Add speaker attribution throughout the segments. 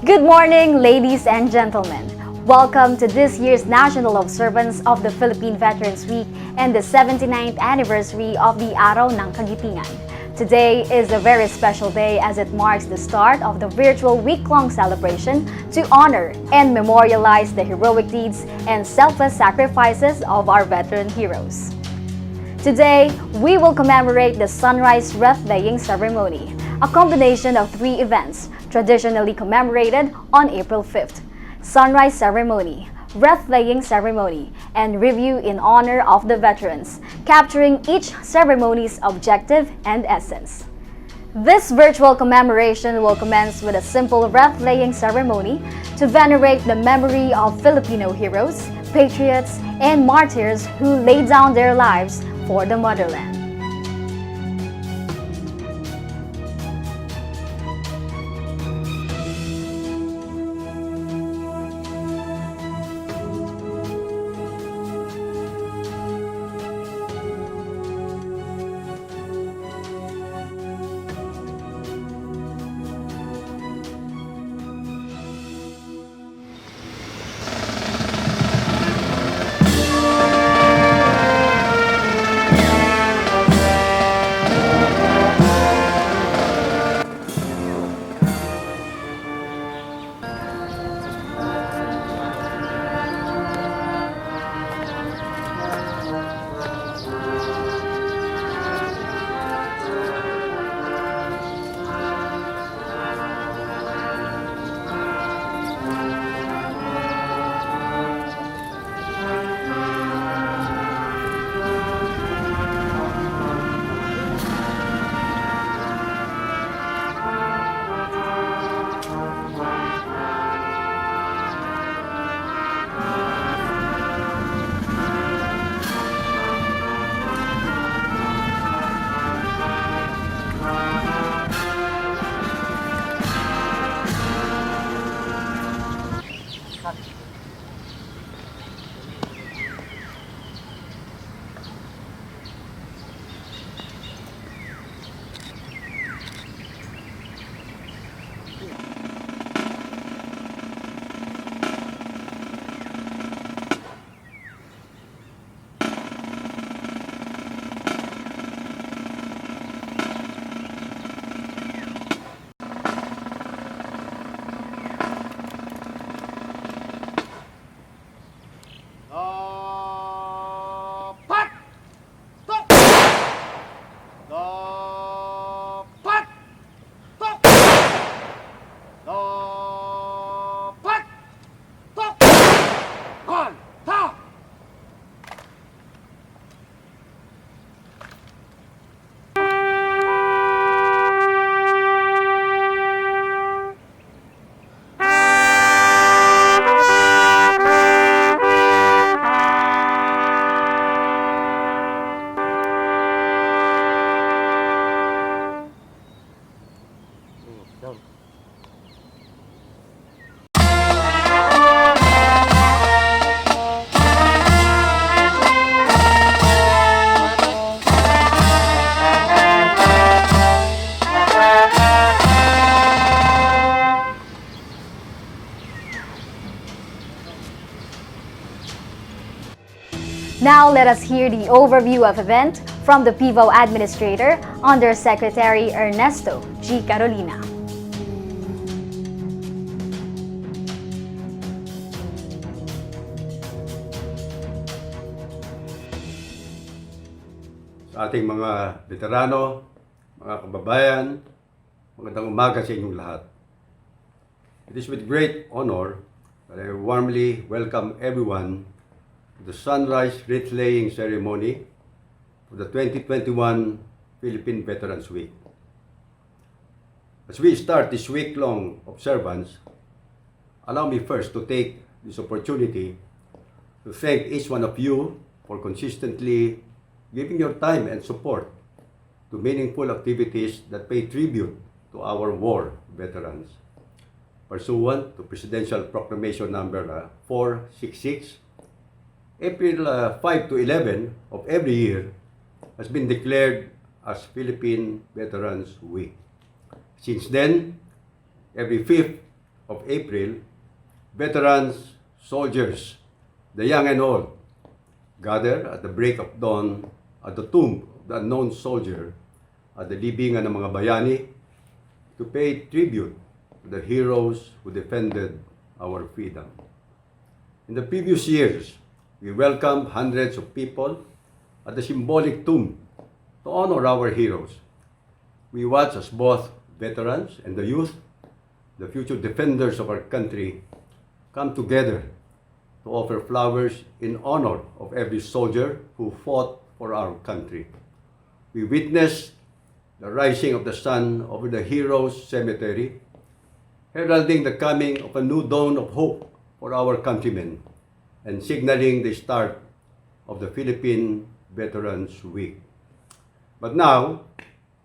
Speaker 1: Good morning, ladies and gentlemen. Welcome to this year's national observance of the Philippine Veterans Week and the 79th anniversary of the Araw ng Kagitingan. Today is a very special day as it marks the start of the virtual week-long celebration to honor and memorialize the heroic deeds and selfless sacrifices of our veteran heroes. Today, we will commemorate the Sunrise Wreath-laying Ceremony, a combination of three events traditionally commemorated on April 5th: Sunrise Ceremony, Wreath-laying Ceremony, and Review in honor of the veterans, capturing each ceremony's objective and essence. This virtual commemoration will commence with a simple wreath-laying ceremony to venerate the memory of Filipino heroes, patriots, and martyrs who laid down their lives for the motherland. Now let us hear the overview of event from the PIVO Administrator, Undersecretary Ernesto G. Carolina.
Speaker 2: Sa ating mga veterano, mga kababayan, magandang umaga sa inyong lahat. It is with great honor that I warmly welcome everyone to the Sunrise Wreath-laying Ceremony for the 2021 Philippine Veterans Week. As we start this week-long observance, allow me first to take this opportunity to thank each one of you for consistently giving your time and support to meaningful activities that pay tribute to our war veterans. Pursuant to Presidential Proclamation Number 466, April 5 to 11 of every year has been declared as Philippine Veterans Week. Since then, every 5th of April, veterans, soldiers, the young and old, gather at the break of dawn at the tomb of the unknown soldier at the libingan ng mga bayani to pay tribute to the heroes who defended our freedom. In the previous years, we welcomed hundreds of people at the symbolic tomb to honor our heroes. We watched as both veterans and the youth, the future defenders of our country, come together to offer flowers in honor of every soldier who fought for our country. We witnessed the rising of the sun over the heroes' cemetery, heralding the coming of a new dawn of hope for our countrymen and signaling the start of the Philippine Veterans Week. But now,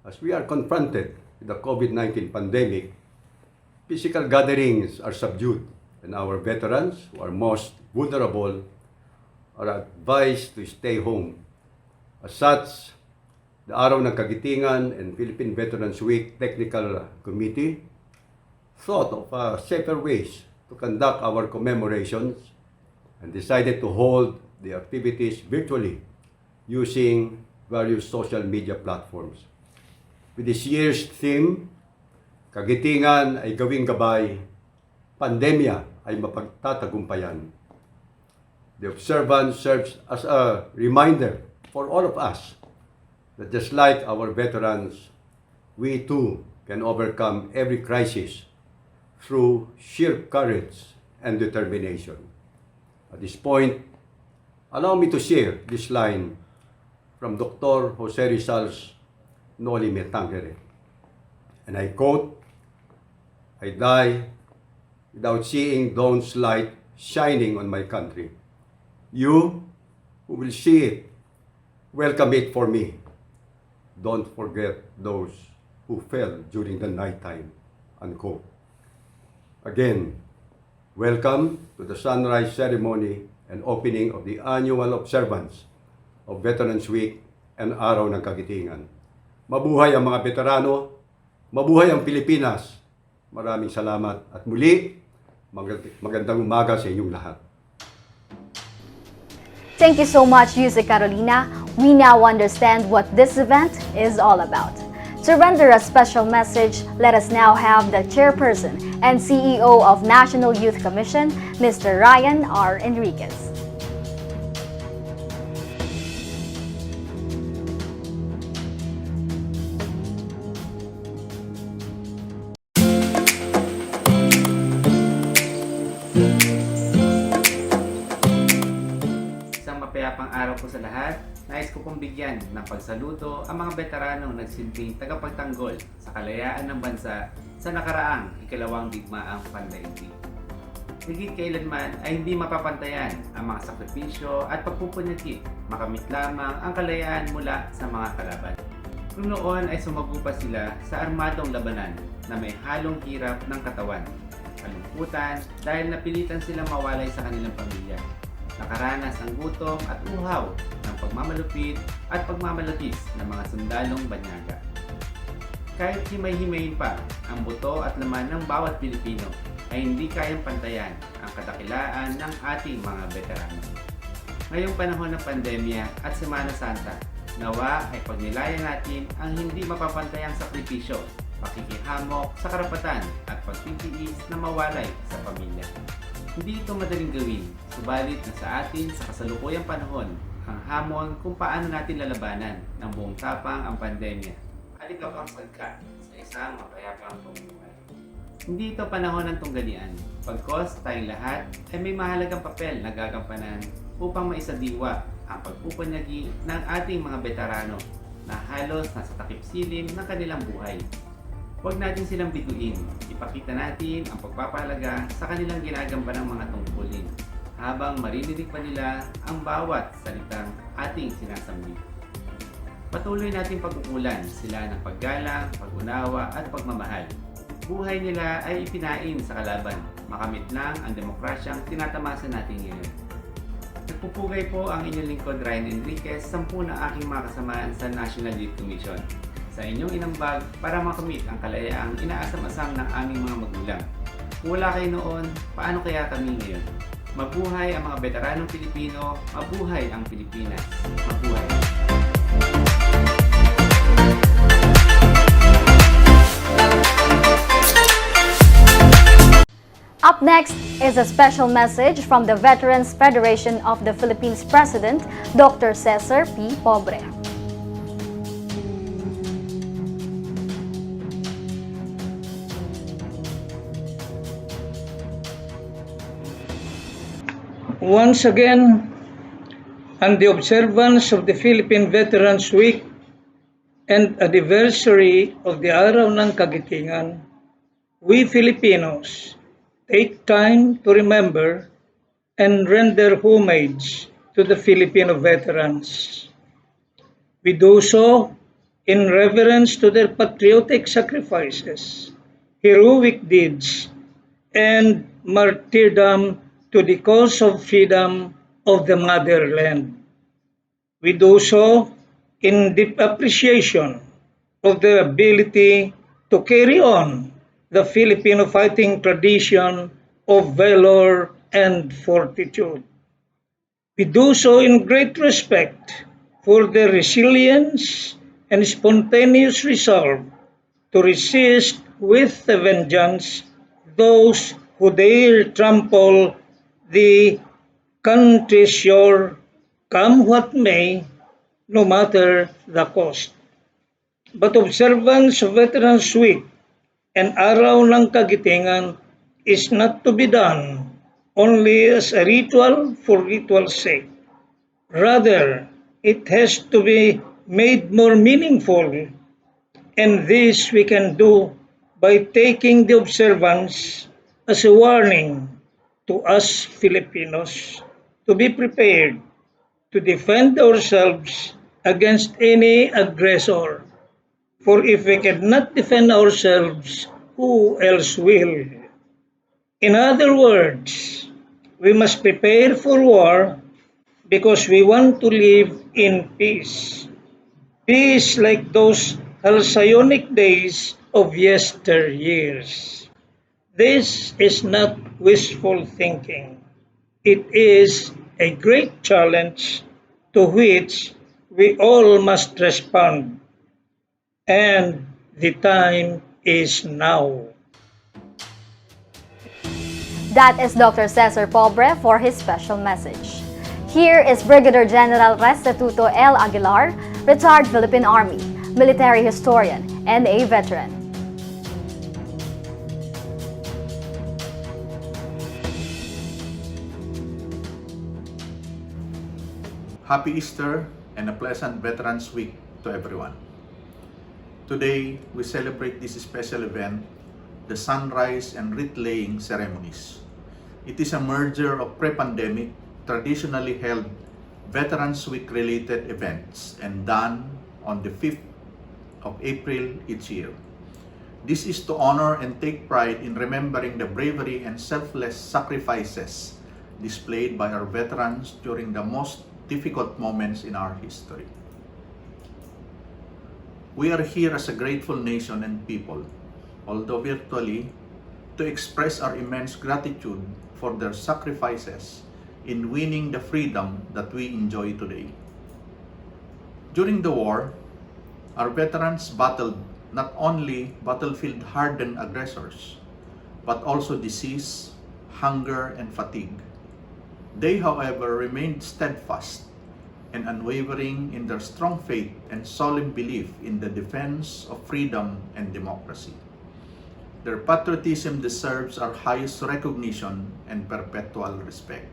Speaker 2: as we are confronted with the COVID-19 pandemic, physical gatherings are subdued and our veterans who are most vulnerable are advised to stay home. As such, the Araw ng Kagitingan and Philippine Veterans Week Technical Committee thought of safer ways to conduct our commemorations and decided to hold the activities virtually using various social media platforms. With this year's theme, Kagitingan ay gawing gabay, pandemya ay mapagtatagumpayan. The observance serves as a reminder for all of us that just like our veterans, we too can overcome every crisis through sheer courage and determination. At this point, allow me to share this line from Dr. Jose Rizal's Noli Me Tangere. And I quote, "I die without seeing dawn's light shining on my country. You who will see it, welcome it for me. Don't forget those who fell during the nighttime." Unquote. Again, welcome to the Sunrise Ceremony and opening of the annual observance of Veterans Week and Araw ng Kagitingan. Mabuhay ang mga veterano, mabuhay ang Pilipinas. Maraming salamat at muli, magandang umaga sa inyong lahat.
Speaker 1: Thank you so much, Yusek Carolina. We now understand what this event is all about. To render a special message, let us now have the Chairperson and CEO of National Youth Commission, Mr. Ryan R. Enriquez.
Speaker 3: Mapayapang araw po sa lahat. Nais ko pong bigyan ng pagsaludo ang mga veteranong nagsilbing tagapagtanggol sa kalayaan ng bansa sa nakaraang ikalawang digmaang pandaigdig. Higit kailanman ay hindi mapapantayan ang mga sakripisyo at pagpupunyagi makamit lamang ang kalayaan mula sa mga kalaban. Kung noon ay sumagupa sila sa armadong labanan na may halong hirap ng katawan, kalungkutan dahil napilitan silang mawalay sa kanilang pamilya. Nakaranas ng gutom at uhaw ng pagmamalupit at pagmamalabis ng mga sundalong banyaga. Kahit himay-himayin pa ang buto at laman ng bawat Pilipino, ay hindi kayang pantayan ang kadakilaan ng ating mga veterano. Ngayong panahon ng pandemya at Semana Santa, nawa ay pagnilayan natin ang hindi mapapantayang sakripisyo, pakikihamok sa karapatan at pagtitiis na mawalay sa pamilya. Hindi ito madaling gawin, subalit na sa atin sa kasalukuyang panahon ang hamon kung paano natin lalabanan ng buong tapang ang pandemya. Halika pang sagka sa isang mapayapang pamumuhay. Hindi ito panahon ng tunggalian, pagkos tayong lahat ay may mahalagang papel na gagampanan upang maisadiwa ang pagpupunyagi ng ating mga veterano na halos nasa takip-silim ng kanilang buhay. Huwag natin silang bituin. Ipakita natin ang pagpapahalaga sa kanilang ginagampanang mga tungkulin habang maririnig pa nila ang bawat salitang ating sinasambit. Patuloy natin pagkukulan sila ng paggalang, pag-unawa at pagmamahal. Buhay nila ay ipinain sa kalaban. Makamit lang ang demokrasyang tinatamasa natin ngayon. Nagpupugay po ang inyong lingkod Ryan Enriquez, 10 na aking mga kasamaan sa National Youth Commission, sa inyong inambag para makamit ang kalayaang inaasam-asam ng aming mga magulang. Kung wala kayo noon, paano kaya kami ngayon? Mabuhay ang mga veteranong Pilipino, mabuhay ang Pilipinas, mabuhay!
Speaker 1: Up next is a special message from the Veterans Federation of the Philippines President, Dr. Cesar P. Pobre.
Speaker 4: Once again, on the observance of the Philippine Veterans Week and anniversary of the Araw ng Kagitingan, we Filipinos take time to remember and render homage to the Filipino veterans. We do so in reverence to their patriotic sacrifices, heroic deeds, and martyrdom to the cause of freedom of the motherland. We do so in deep appreciation of their ability to carry on the Filipino fighting tradition of valor and fortitude. We do so in great respect for their resilience and spontaneous resolve to resist with a vengeance those who dare trample the country's shore, come what may, no matter the cost. But observance of Veterans Week and Araw ng Kagitingan is not to be done only as a ritual for ritual's sake. Rather, it has to be made more meaningful, and this we can do by taking the observance as a warning to us Filipinos to be prepared to defend ourselves against any aggressor. For if we cannot defend ourselves, who else will? In other words, we must prepare for war because we want to live in peace. Peace like those halcyonic days of yesteryears. This is not wishful thinking. It is a great challenge to which we all must respond. And the time is now.
Speaker 1: That is Dr. Cesar Pobre for his special message. Here is Brigadier General Restituto L. Aguilar, retired Philippine Army, military historian, and a veteran.
Speaker 5: Happy Easter and a pleasant Veterans Week to everyone. Today, we celebrate this special event, the Sunrise and Wreath-laying Ceremonies. It is a merger of pre-pandemic, traditionally held Veterans Week-related events and done on the 5th of April each year. This is to honor and take pride in remembering the bravery and selfless sacrifices displayed by our veterans during the most difficult moments in our history. We are here as a grateful nation and people, although virtually, to express our immense gratitude for their sacrifices in winning the freedom that we enjoy today. During the war, our veterans battled not only battlefield-hardened aggressors, but also disease, hunger, and fatigue. They, however, remained steadfast and unwavering in their strong faith and solemn belief in the defense of freedom and democracy. Their patriotism deserves our highest recognition and perpetual respect.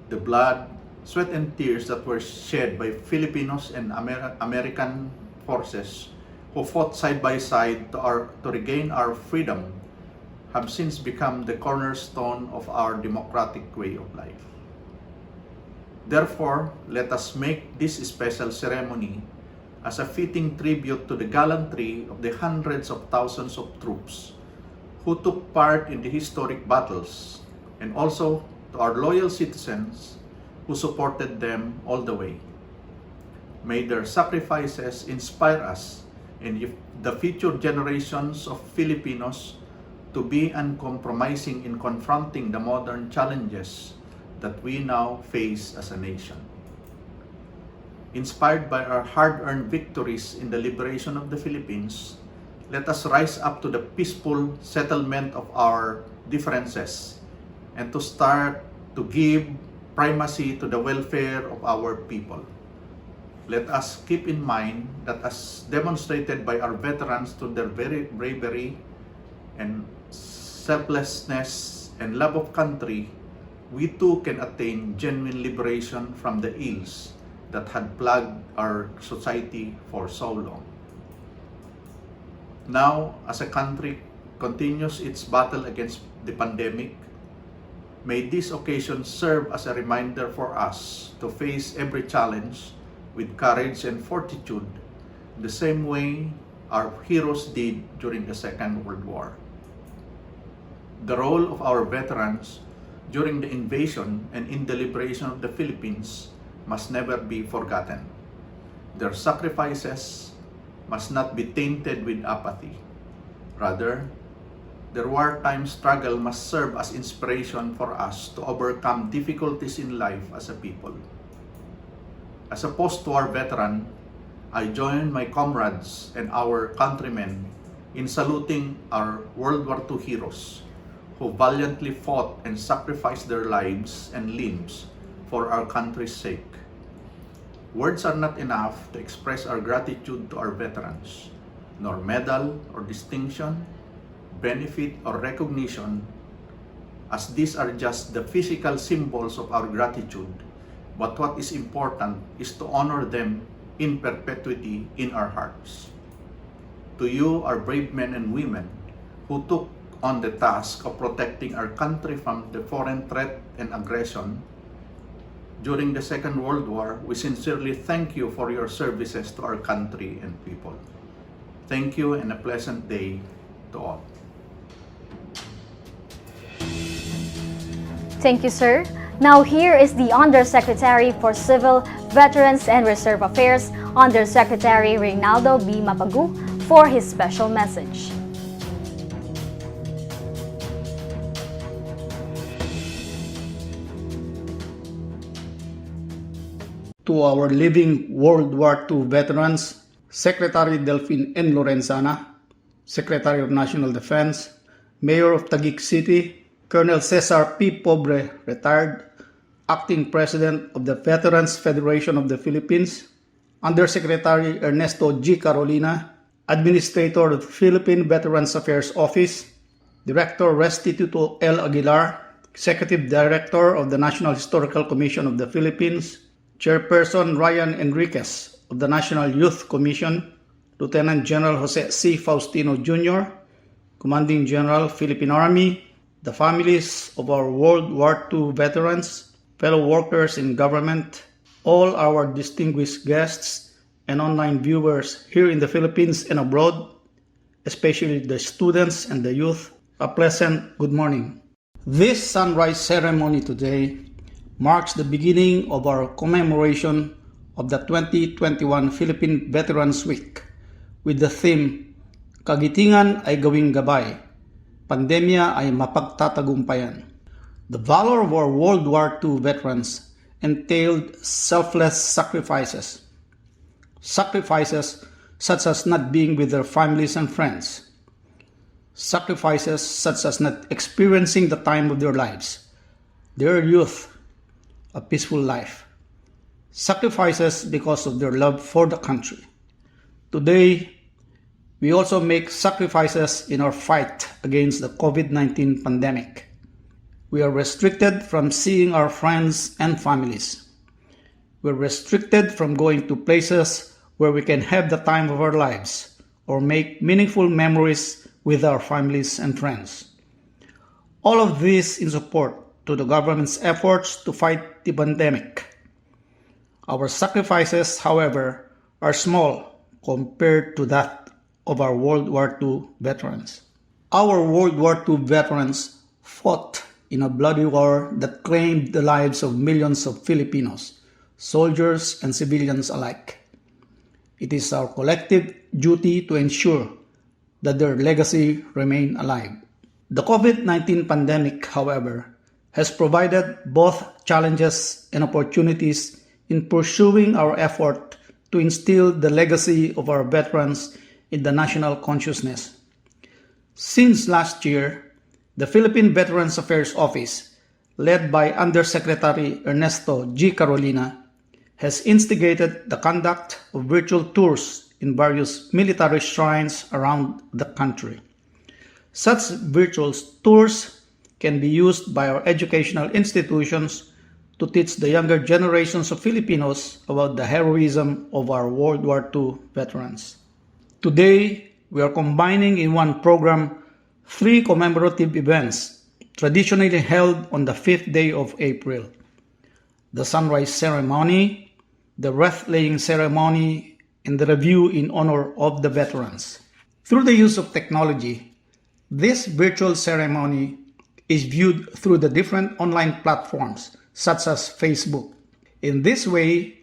Speaker 5: The blood, sweat, and tears that were shed by Filipinos and American forces who fought side by side to regain our freedom have since become the cornerstone of our democratic way of life. Therefore, let us make this special ceremony as a fitting tribute to the gallantry of the hundreds of thousands of troops who took part in the historic battles, and also to our loyal citizens who supported them all the way. May their sacrifices inspire us and the future generations of Filipinos to be uncompromising in confronting the modern challenges that we now face as a nation. Inspired by our hard-earned victories in the liberation of the Philippines, let us rise up to the peaceful settlement of our differences and to start to give primacy to the welfare of our people. Let us keep in mind that as demonstrated by our veterans through their very bravery and selflessness and love of country, we too can attain genuine liberation from the ills that had plagued our society for so long. Now, as a country continues its battle against the pandemic, may this occasion serve as a reminder for us to face every challenge with courage and fortitude, the same way our heroes did during the Second World War. The role of our veterans during the invasion and in the liberation of the Philippines must never be forgotten. Their sacrifices must not be tainted with apathy. Rather, their wartime struggle must serve as inspiration for us to overcome difficulties in life as a people. As a post-war veteran, I join my comrades and our countrymen in saluting our World War II heroes who valiantly fought and sacrificed their lives and limbs for our country's sake. Words are not enough to express our gratitude to our veterans, nor medal or distinction, benefit or recognition, as these are just the physical symbols of our gratitude. But what is important is to honor them in perpetuity in our hearts. To you, our brave men and women who took on the task of protecting our country from the foreign threat and aggression during the Second World War, we sincerely thank you for your services to our country and people. Thank you and a pleasant day to all.
Speaker 1: Thank you, sir. Now here is the Undersecretary for Civil, Veterans and Reserve Affairs, Undersecretary Reynaldo B. Mapagu, for his special message.
Speaker 6: To our living World War II veterans, Secretary Delphine N. Lorenzana, Secretary of National Defense, Mayor of Taguig City, Colonel Cesar P. Pobre, retired, Acting President of the Veterans Federation of the Philippines, Undersecretary Ernesto G. Carolina, Administrator of the Philippine Veterans Affairs Office, Director Restituto L. Aguilar, Executive Director of the National Historical Commission of the Philippines, Chairperson Ryan Enriquez of the National Youth Commission, Lieutenant General Jose C. Faustino Jr., Commanding General, Philippine Army, the families of our World War II veterans, fellow workers in government, all our distinguished guests, and online viewers here in the Philippines and abroad, especially the students and the youth, a pleasant good morning. This sunrise ceremony today marks the beginning of our commemoration of the 2021 Philippine Veterans Week with the theme, Kagitingan ay gawing gabay, Pandemya ay mapagtatagumpayan. The valor of our World War II veterans entailed selfless sacrifices. Sacrifices such as not being with their families and friends. Sacrifices such as not experiencing the time of their lives, their youth, a peaceful life. Sacrifices because of their love for the country. Today, we also make sacrifices in our fight against the COVID-19 pandemic. We are restricted from seeing our friends and families. We're restricted from going to places where we can have the time of our lives or make meaningful memories with our families and friends. All of this in support to the government's efforts to fight the pandemic. Our sacrifices, however, are small compared to that of our World War II veterans. Our World War II veterans fought in a bloody war that claimed the lives of millions of Filipinos, soldiers and civilians alike. It is our collective duty to ensure that their legacy remain alive. The COVID-19 pandemic, however, has provided both challenges and opportunities in pursuing our effort to instill the legacy of our veterans in the national consciousness. Since last year, the Philippine Veterans Affairs Office, led by Undersecretary Ernesto G. Carolina, has instigated the conduct of virtual tours in various military shrines around the country. Such virtual tours can be used by our educational institutions to teach the younger generations of Filipinos about the heroism of our World War II veterans. Today, we are combining in one program 3 commemorative events traditionally held on the 5th day of April: the Sunrise Ceremony, the Wreath-laying Ceremony, and the review in honor of the veterans. Through the use of technology, this virtual ceremony is viewed through the different online platforms such as Facebook. In this way,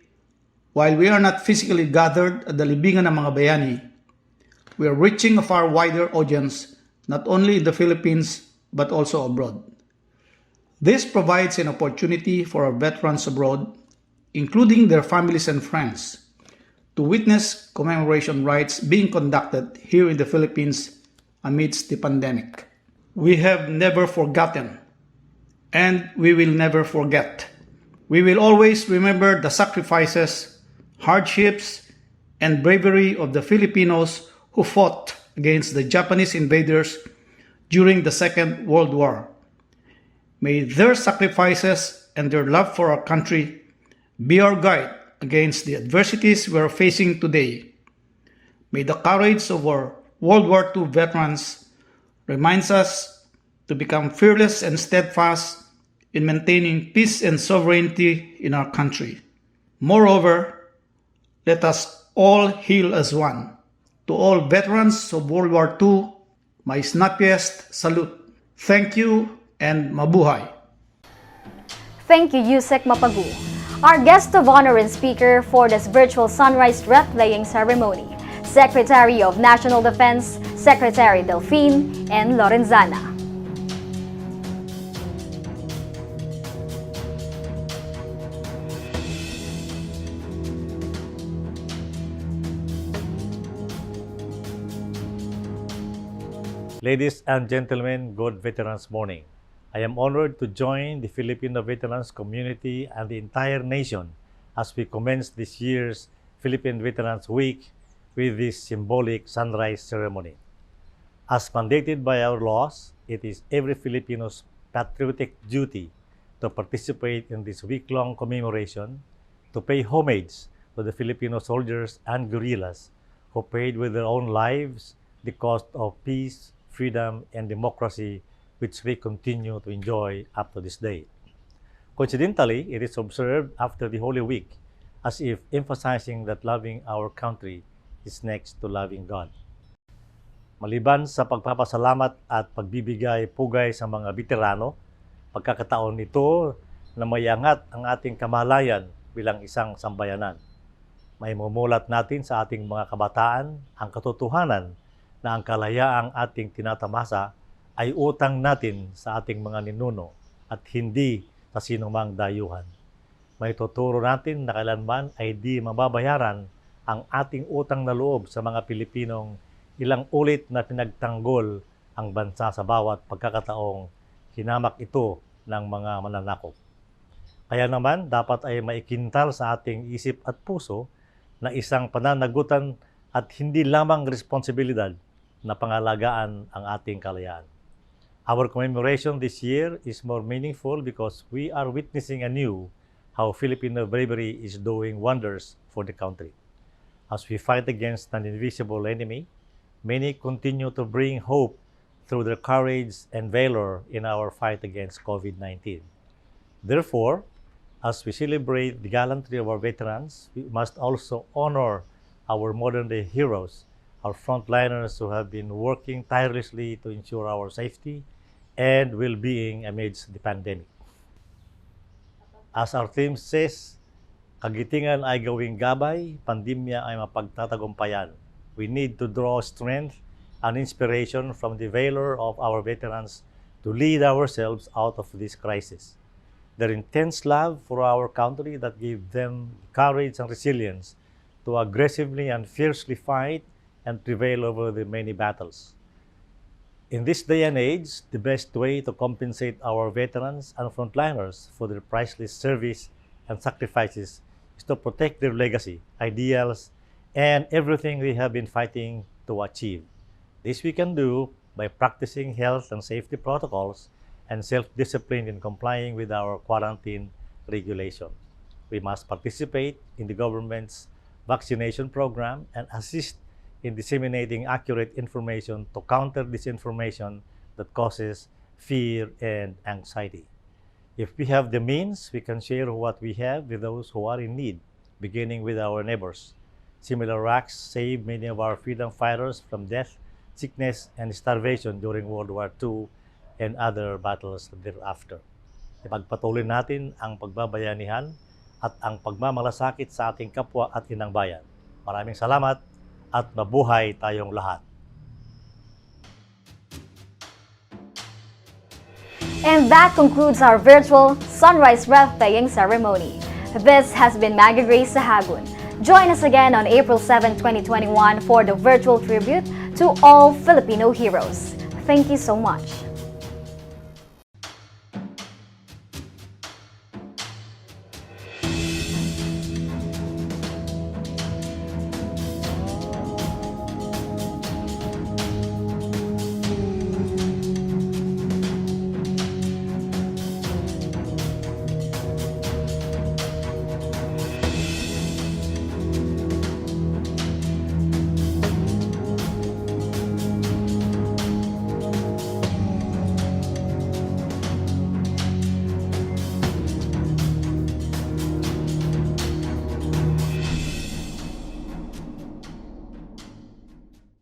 Speaker 6: while we are not physically gathered at the libingan ng mga bayani, we are reaching a far wider audience not only in the Philippines but also abroad. This provides an opportunity for our veterans abroad, including their families and friends, to witness commemoration rites being conducted here in the Philippines amidst the pandemic. We have never forgotten, and we will never forget. We will always remember the sacrifices, hardships, and bravery of the Filipinos who fought against the Japanese invaders during the Second World War. May their sacrifices and their love for our country be our guide against the adversities we are facing today. May the courage of our World War II veterans reminds us to become fearless and steadfast in maintaining peace and sovereignty in our country. Moreover, let us all heal as one. To all veterans of World War II, my snappiest salute. Thank you and mabuhay.
Speaker 1: Thank you, Yusek Mapagu. Our guest of honor and speaker for this virtual Sunrise Wreath-laying Ceremony, Secretary of National Defense, Secretary Delphine and Lorenzana.
Speaker 7: Ladies and gentlemen, good Veterans Morning. I am honored to join the Filipino veterans community and the entire nation as we commence this year's Philippine Veterans Week with this symbolic sunrise ceremony. As mandated by our laws, it is every Filipino's patriotic duty to participate in this week-long commemoration, to pay homage to the Filipino soldiers and guerrillas who paid with their own lives the cost of peace, freedom, and democracy which we continue to enjoy up to this day. Coincidentally, it is observed after the Holy Week, as if emphasizing that loving our country is next to loving God. Maliban sa pagpapasalamat at pagbibigay pugay sa mga veterano, pagkakataon ito na mayangat ang ating kamalayan bilang isang sambayanan. May mumulat natin sa ating mga kabataan ang katotohanan na ang kalayaang ating tinatamasa ay utang natin sa ating mga ninuno at hindi sa sinumang dayuhan. May tuturo natin na kailanman ay di mababayaran ang ating utang na loob sa mga Pilipinong ilang ulit na pinagtanggol ang bansa sa bawat pagkakataong hinamak ito ng mga mananakop. Kaya naman, dapat ay maikintal sa ating isip at puso na isang pananagutan at hindi lamang responsibilidad na pangalagaan ang ating kalayaan. Our commemoration this year is more meaningful because we are witnessing anew how Filipino bravery is doing wonders for the country. As we fight against an invisible enemy, many continue to bring hope through their courage and valor in our fight against COVID-19. Therefore, as we celebrate the gallantry of our veterans, we must also honor our modern-day heroes, our frontliners who have been working tirelessly to ensure our safety and well-being amidst the pandemic. As our theme says, kagitingan ay gawing gabay, pandemya ay mapagtatagumpayan. We need to draw strength an inspiration from the valor of our veterans to lead ourselves out of this crisis. Their intense love for our country that gave them courage and resilience to aggressively and fiercely fight and prevail over the many battles. In this day and age, the best way to compensate our veterans and frontliners for their priceless service and sacrifices is to protect their legacy, ideals, and everything they have been fighting to achieve. This we can do by practicing health and safety protocols and self-discipline in complying with our quarantine regulation. We must participate in the government's vaccination program and assist in disseminating accurate information to counter disinformation that causes fear and anxiety. If we have the means, we can share what we have with those who are in need, beginning with our neighbors. Similar acts saved many of our freedom fighters from death, sickness, and starvation during World War II and other battles thereafter. Ipagpatuloy natin ang pagbabayanihan at ang pagmamalasakit sa ating kapwa at inang bayan. Maraming salamat at mabuhay tayong lahat.
Speaker 1: And that concludes our virtual Sunrise Wreath-laying Ceremony. This has been Maggie Grace Sahagun. Join us again on April 7, 2021 for the virtual tribute to all Filipino heroes. Thank you so much.